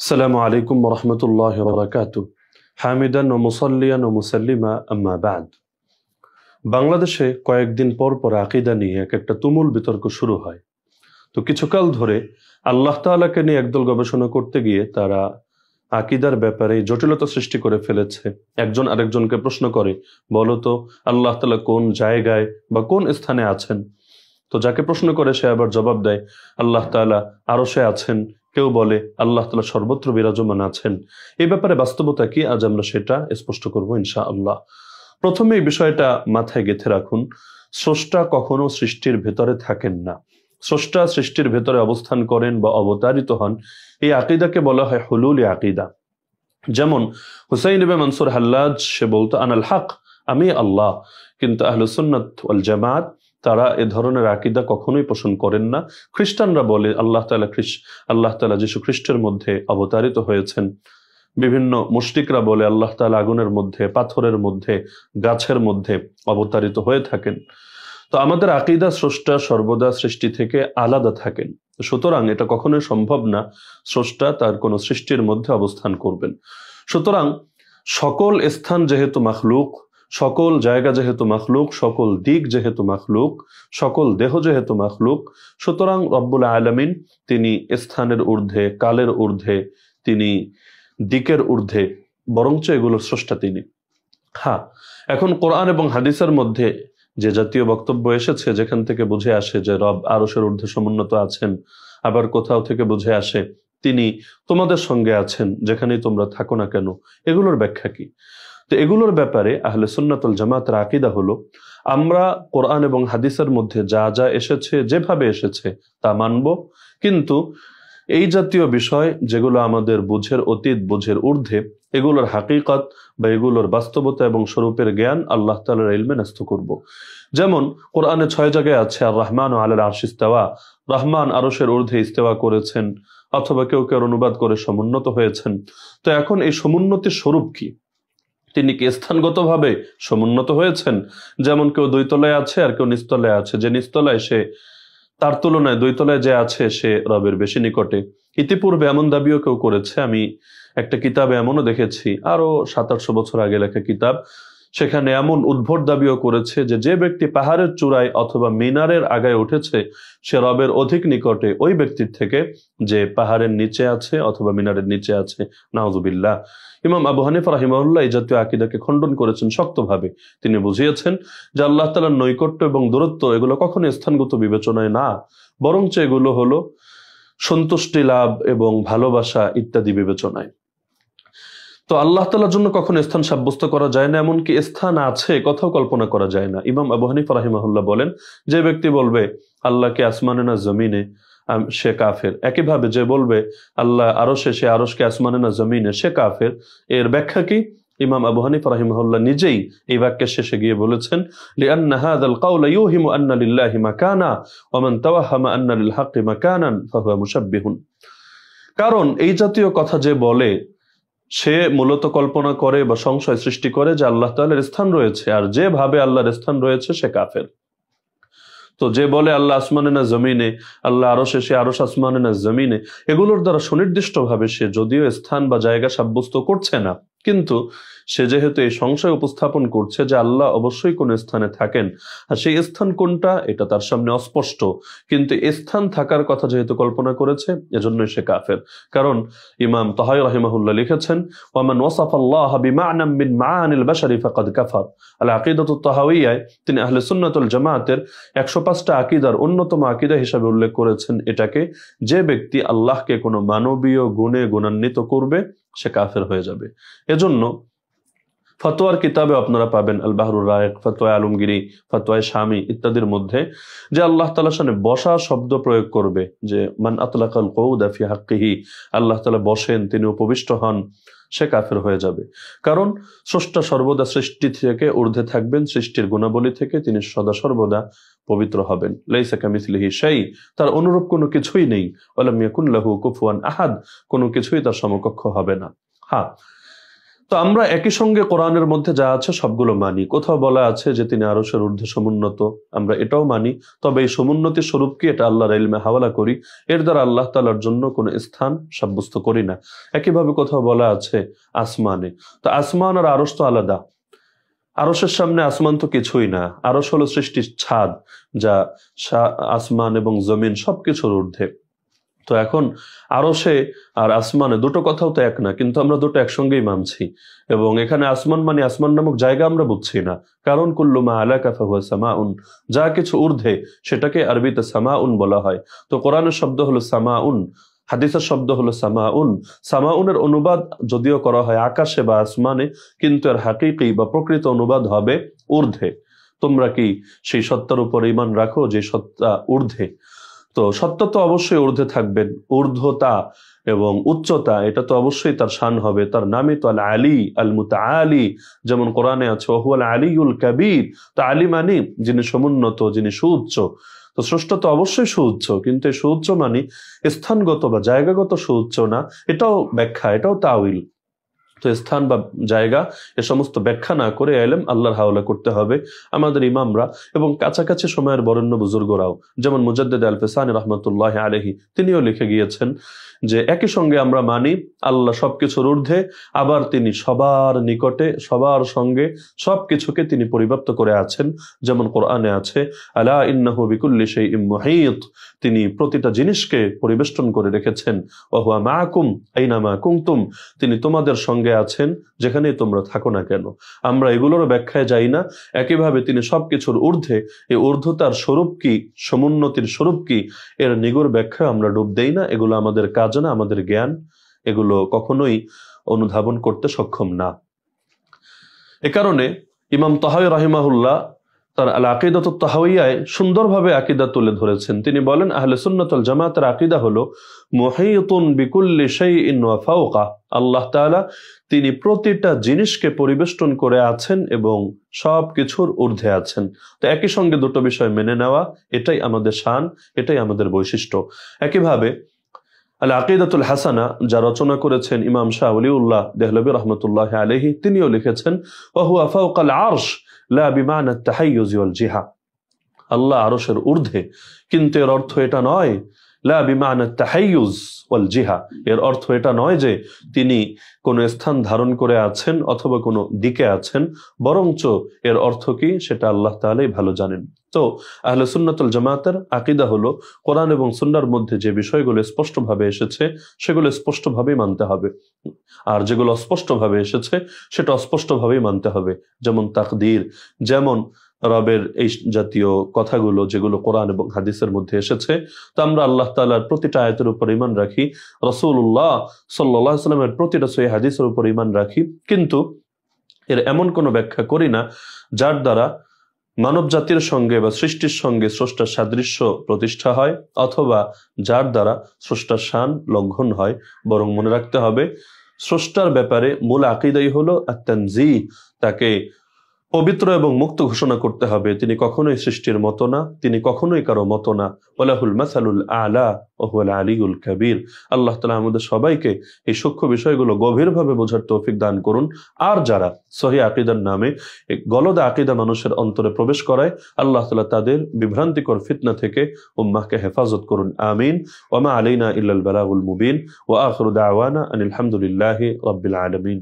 السلام عليكم ورحمة الله وبركاته حامدا ومصليا ومسلما أما بعد বাংলাদেশে কয়েকদিন পর পর আকীদা নিয়ে একটা তুমুল বিতর্ক শুরু হয়। তো কিছুকাল ধরে আল্লাহ তাআলাকে নিয়ে একদল গবেষণা করতে গিয়ে তারা আকীদার ব্যাপারে জটিলতা সৃষ্টি করে ফেলেছে। একজন আরেকজনকে প্রশ্ন করে, বলো তো আল্লাহ তাআলা কোন জায়গায় বা কোন স্থানে আছেন? তো যাকে প্রশ্ন করে সে আবার জবাব দেয় আল্লাহ তাআলা আরশে আছেন, কেউ বলে আল্লাহ তাআলা সর্বত্র বিরাজমান আছেন। এই ব্যাপারে বাস্তবতা কি, আজ আমরা সেটা স্পষ্ট করব ইনশাআল্লাহ। প্রথমে এই বিষয়টা মাথায় গেঁথে রাখুন, স্রষ্টা কখনো সৃষ্টির ভেতরে থাকেন না। স্রষ্টা সৃষ্টির ভেতরে অবস্থান করেন বা অবতারিত হন, এই আকীদাকে বলা হয় হুলুলি আকীদা। যেমন হুসাইন ইবনে মনসুর হাল্লাজ সে বলতো আনাল হক, আমি আল্লাহ, কিন্তু আহলুস সুন্নাত ওয়াল জামাত তারা এ ধরনের আকীদা কখনোই পোষণ করেন না। খ্রিস্টানরা বলে আল্লাহ তাআলা যীশু খ্রিস্টের মধ্যে অবতারিত হয়েছেন। বিভিন্ন মুশরিকরা বলে আল্লাহ তাআলা আগুনের মধ্যে, পাথরের মধ্যে, গাছের মধ্যে অবতারিত হয়ে থাকেন। তো আমাদের আকীদা স্রষ্টা সর্বদা সৃষ্টি থেকে আলাদা থাকেন, সুতরাং এটা কখনোই সম্ভব না স্রষ্টা তার কোনো সৃষ্টির মধ্যে অবস্থান করবেন। সুতরাং সকল স্থান যেহেতু মাখলুক, সকল জায়গা যেহেতু মাখলুক, সকল দিক যেহেতু মাখলুক, সকল দেহ যেহেতু মাখলুক, সুতরাং রব্বুল আলামিন তিনি স্থানের ঊর্ধ্বে, কালের ঊর্ধ্বে, তিনি দিকের ঊর্ধ্বে, বরঞ্চ এগুলোর স্রষ্টা তিনি। হ্যাঁ, এখন কোরআন এবং হাদিসের মধ্যে যে জাতীয় বক্তব্য এসেছে যেখান থেকে বুঝে আসে যে রব আরশের ঊর্ধ্বে সমুন্নত আছেন, আবার কোথাও থেকে বুঝে আসে তিনি তোমাদের সঙ্গে আছেন যেখানেই তোমরা থাকো না কেন, এগুলোর ব্যাখ্যা কি? তো এগুলোর ব্যাপারে আহলে সুন্নাত ওয়াল জামাতের আকীদা হলো, আমরা কোরআন এবং হাদিসের মধ্যে যা যা এসেছে, যেভাবে এসেছে তা মানব, কিন্তু এই জাতীয় বিষয় যেগুলো আমাদের বুঝের অতীত, বুঝের ঊর্ধ্বে, এগুলোর হাকিকত বা এগুলোর বাস্তবতা এবং স্বরূপের জ্ঞান আল্লাহ তাআলার ইলমে ন্যস্ত করব। যেমন কোরআনে 6 জায়গায় আছে আর রহমান আলাল আরশি ইস্তাওয়া, রহমান আরশের ঊর্ধ্বে ইস্তেওয়া করেছেন, অথবা কেউ কেউ অনুবাদ করে সমুন্নত হয়েছেন। তো এখন এই সমুন্নতির স্বরূপ কি? তিনি কি স্থানগতভাবে সমুন্নত হয়েছেন? যেমন কেউ 2 তলায় আছে আর কেউ নিচতলায় আছে, যে নিচতলায় সে তার তুলনায় 2 তলায় যে আছে সে রবের বেশি নিকটে। ইতিপূর্বে এমন দাবিও কেউ করেছে, আমি একটা কিতাবে এমনও দেখেছি, আরো 700-800 বছর আগে লেখা কিতাব, সেখানে এমন উদ্ভট দাবিও করেছে যে যে ব্যক্তি পাহাড়ের চূড়ায় অথবা মিনারের আগায় উঠেছে সে রবের অধিক নিকটে ওই ব্যক্তির থেকে যে পাহাড়ের নিচে আছে অথবা মিনারের নিচে আছে। নাউযুবিল্লাহ। ইমাম আবু হানিফা রাহিমাহুল্লাহ এই জাতীয় আকীদাকে খণ্ডন করেছেন শক্তভাবে। তিনি বুঝিয়েছেন যে আল্লাহ তাআলার নৈকট্য এবং দূরত্ব এগুলো কখনো স্থানগত বিবেচনায় না, বরঞ্চ এগুলো হলো সন্তুষ্টি লাভ এবং ভালোবাসা ইত্যাদি বিবেচনায়। তো আল্লাহ তাআলার জন্য কখনো স্থান সাব্যস্ত করা যায় না, এমনকি স্থান আছে কথাও কল্পনা করা যায় না। ইমাম আবু হানিফা রাহিমাহুল্লাহ বলেন, যে ব্যক্তি বলবে আল্লাহকে আসমানে না জমিনে, সে কাফের। একইভাবে যে বলবে আল্লাহ আরশে, সে আরশকে আসমানে না জমিনে, সে কাফের। এর ব্যাখ্যা কি? ইমাম আবু হানিফা রাহিমাহুল্লাহ নিজেই এই বাক্যের শেষে গিয়ে বলেছেন, লিআন্না হাযাল কাওলা ইউহিমু আন্না লিল্লাহি মাকানা ওয়া মান তাওয়াহামা আন্না লিল হাক্কি মাকানান ফাহুয়া মুশাব্বিহুন। কারণ এই জাতীয় কথা যে বলে সে মূলত কল্পনা করে বা সংশয় সৃষ্টি করে যে আল্লাহ তাআলার স্থান রয়েছে, আর যে ভাবে আল্লাহর স্থান রয়েছে সে কাফের। তো যে বলে আল্লাহ আসমানে না জমিনে, আল্লাহ আরশে, সে আরশ আসমানে না জমিনে, এগুলোর দ্বারা সুনির্দিষ্টভাবে সে যদিও স্থান বা জায়গা সাব্যস্ত করছে না, কিন্তু সে যেহেতু এই সংশয় উপস্থাপন করছে যে আল্লাহ অবশ্যই কোন স্থানে থাকেন, আর সেই স্থান কোনটা এটা তার সামনে অস্পষ্ট, কিন্তু স্থান থাকার কথা যেহেতু কল্পনা করেছে, এজন্যই সে কাফের। কারণ ইমাম তাহাওয়ী রাহিমাহুল্লাহ লিখেছেন, ওয়ামান ওয়াসাফাল্লাহ বিমা'নাম মিন মা'আনিল বাশারি ফাকাদ কাফার। আল আকীদাতুত তাহাওয়িয়ায় তিনি আহলে সুন্নাত ওয়াল জামাতের 105টা আকীদার অন্যতম আকীদা হিসেবে উল্লেখ করেছেন এটাকে, যে ব্যক্তি আল্লাহকে কোনো মানবীয় গুণে গুণান্বিত করবে সে কাফের হয়ে যাবে। এজন্য ফতোয়ার কিতাবে আপনারা পাবেন আল বাহরুর রায়েক, ফতোয়া আলমগীরি, ফতোয়া শামী ইত্যাদির মধ্যে যে আল্লাহ তাআলার সামনে বসা শব্দ প্রয়োগ করবে, যে মান আতলাকাল কউদা ফি হাক্কিহি, আল্লাহ তাআলা বসেন, তিনি উপবিষ্ট হন, সে কাফের হয়ে যাবে। কারণ স্রষ্টা সর্বদা সৃষ্টি থেকে ঊর্ধ্বে থাকবেন, সৃষ্টির গুণাবলী থেকে তিনি সদা সর্বদা পবিত্র হবেন। লাইসা কামিসলিহি শাই, তার অনুরূপ কোনো কিছুই নেই। ওয়ালাম ইয়াকুন লাহু কুফুয়ান আহাদ, কোনো কিছুই তার সমকক্ষ হবে না। হ্যাঁ, তো আমরা একই সঙ্গে কোরআনের মধ্যে যা আছে সবগুলো মানি। কোথাও বলা আছে যে তিনি আরশের ঊর্ধ্বে সমুন্নত, আমরা এটাও মানি। তবে এই সমুন্নতির স্বরূপ কি এটা আল্লাহর ইলমে হাওয়ালা করি, এর দ্বারা আল্লাহ তাআলার জন্য কোনো স্থান সাব্যস্ত করি না। একইভাবে কোথাও বলা আছে আসমানে, তো আসমান আর আরশ তো আলাদা। আরশের সামনে আসমান তো কিছুই না। আরশ হলো সৃষ্টির ছাদ, যা আসমান এবং জমিন সবকিছুর ঊর্ধ্বে। তো এখন আরশে আর আসমানে দুটো কথাও তো এক না, কিন্তু আমরা দুটো একসঙ্গেই মানছি। এবং এখানে আসমান মানে আসমান নামক জায়গা আমরা বুঝছি না, কারণ কুল্লু মা আলাকা ফাহুয়া সামাউন, যা কিছু ঊর্ধ্বে সেটাকে আরবিতে সামাউন বলা হয়। তো কোরআনের শব্দ হলো সামাউন, হাদিসের শব্দ হলো সামাউন। সামাউনের অনুবাদ যদিও করা হয় আকাশে বা আসমানে, কিন্তু এর হাকিকি বা প্রকৃত অনুবাদ হবে ঊর্ধ্বে। তোমরা কি সেই সত্তার উপর ঈমান রাখো যে সত্তা ঊর্ধ্বে? তো সত্য তো অবশ্যই ঊর্ধ্বে থাকবেন। ঊর্ধ্বতা এবং উচ্চতা এটা তো অবশ্যই তার শান হবে, তার নামই তো আল আলী আল মুতাআলি। যেমন কোরআনে আছে ওহুয়াল আলিউল কাবীর, তো আলী মানে যিনি সমুন্নত, যিনি সুউচ্চ। তো স্রষ্টা তো অবশ্যই সুউচ্চ, কিন্তু এই সুউচ্চ মানে স্থানগত বা জায়গাগত সুউচ্চ না, এটাও ব্যাখ্যা, এটাও তাওয়িল। তো স্থান বা জায়গা এ সমস্ত ব্যাখ্যা না করে ইলম আল্লাহর হাওলা করতে হবে আমাদের ইমামরা এবং কাছাকাছি সময়ের বরেণ্য বুজুর্গরাও। যেমন মুজাদ্দিদ আল ফিসানি রাহমাতুল্লাহি আলাইহি, তিনিও লিখে গিয়েছেন যে একই সঙ্গে আমরা মানি আল্লাহ সবকিছুর ঊর্ধ্বে, আবার তিনি সবার নিকটে, সবার সঙ্গে সবকিছুকে তিনি পরিব্যাপ্ত করে আছেন। যেমন কোরআনে আছে আলা ইন্নাহু বিকুল্লি শাইইন মুহীত, তিনি প্রতিটা জিনিসকে পরিবেষ্টন করে রেখেছেন। ওয়া হুয়া মাআকুম আইনামা কুনতুম, তিনি তোমাদের সঙ্গে আছেন যেখানেই তোমরা থাকো না কেন। আমরা এগুলোর ব্যাখ্যায় যাই না। একইভাবে তিনি সবকিছুর ঊর্ধ্বে, এই ঊর্ধ্বতার স্বরূপ কি, সমুন্নতির স্বরূপ কি, এর নিগুড় ব্যাখ্যা আমরা ডুব দেই না। এগুলো আমাদের কাজ না, আমাদের জ্ঞান এগুলো কখনোই অনুধাবন করতে সক্ষম না। এ কারণে ইমাম তাহাওয়ী রাহিমাহুল্লাহ তার আল আকিদাতুত তাহাওয়িয়ায় সুন্দরভাবে আকীদা তুলে ধরেছেন। তিনি বলেন আহলে সুন্নাত ওয়াল জামাতের আকীদা হলো মুহীতুন বিকুল্লি শাইইন ওয়া ফাওকা, আল্লাহ তাআলা তিনি প্রতিটা জিনিসকে পরিবেষ্টন করে আছেন এবং সব কিছুর ঊর্ধ্বে আছেন। তো একই সঙ্গে দুটো বিষয় মেনে নেওয়া, এটাই আমাদের শান, এটাই আমাদের বৈশিষ্ট্য। একইভাবে আল আকিদাতুল হাসানা যা রচনা করেছেন ইমাম শাহ ওলিউল্লাহ দেহলভী রাহমাতুল্লাহি আলাইহি, তিনিও লিখেছেন ওয়া হুয়া ফাওকাল আরশ লা বিমানা তাহাইয়ুজ ওয়াল জিহা, আল্লাহ আরশের ঊর্ধ্বে, কিন্তু এর অর্থ এটা নয় লা বিমানা তাহাইয়ুজ ওয়াল জিহা, এর অর্থ এটা নয় যে তিনি কোন স্থান ধারণ করে আছেন অথবা কোনো দিকে আছেন, বরঞ্চ এর অর্থ কি সেটা আল্লাহ তাআলাই ভালো জানেন। তো আহলে সুন্নাত ওয়াল জামাতের আকীদা হলো কোরআন এবং সুন্নাহর মধ্যে যে বিষয়গুলো স্পষ্টভাবে এসেছে সেগুলো স্পষ্টভাবেই মানতে হবে, আর যেগুলো অস্পষ্টভাবে এসেছে সেটা অস্পষ্টভাবেই মানতে হবে। যেমন তাকদীর, যেমন রবের এই জাতীয় কথাগুলো যেগুলো কোরআন এবং হাদিসের মধ্যে এসেছে। তো আমরা আল্লাহ তাআলার প্রতিটা আয়াতের উপর ঈমান রাখি, রাসূলুল্লাহ সাল্লাল্লাহু আলাইহি ওয়াসাল্লামের প্রতিটা সহিহ হাদিসের উপর ঈমান রাখি, কিন্তু এর এমন কোনো ব্যাখ্যা করি না যার দ্বারা মানব জাতির সঙ্গে বা সৃষ্টির সঙ্গে স্রষ্টার সাদৃশ্য প্রতিষ্ঠা হয় অথবা যার দ্বারা স্রষ্টার শান লঙ্ঘন হয়। বরং মনে রাখতে হবে স্রষ্টার ব্যাপারে মূল আকীদাই হলো আত-তানজীহ, তাকে পবিত্র এবং মুক্ত ঘোষণা করতে হবে। তিনি কখনোই সৃষ্টির মতো না, তিনি কখনোই কারো মতো না। ওয়ালাহুল মাসালুল আলা ওয়া হুয়াল আলিয়ুল কাবীর। আল্লাহ তাআলা আমাদের সবাইকে এই সূক্ষ্ম বিষয়গুলো গভীরভাবে বোঝার তৌফিক দান করুন। আর যারা সহিহ আকীদার নামে গলদা আকীদা মানুষের অন্তরে প্রবেশ করায়, আল্লাহ তাআলা তাদের বিভ্রান্তিকর ফিতনা থেকে উম্মাহকে হেফাজত করুন। আমিন। ওয়া মা আলাইনা ইল্লাল বালাগুল মুবিন। ওয়া আখিরু দাওয়ানা আনিল হামদুলিল্লাহি রাব্বিল আলামিন।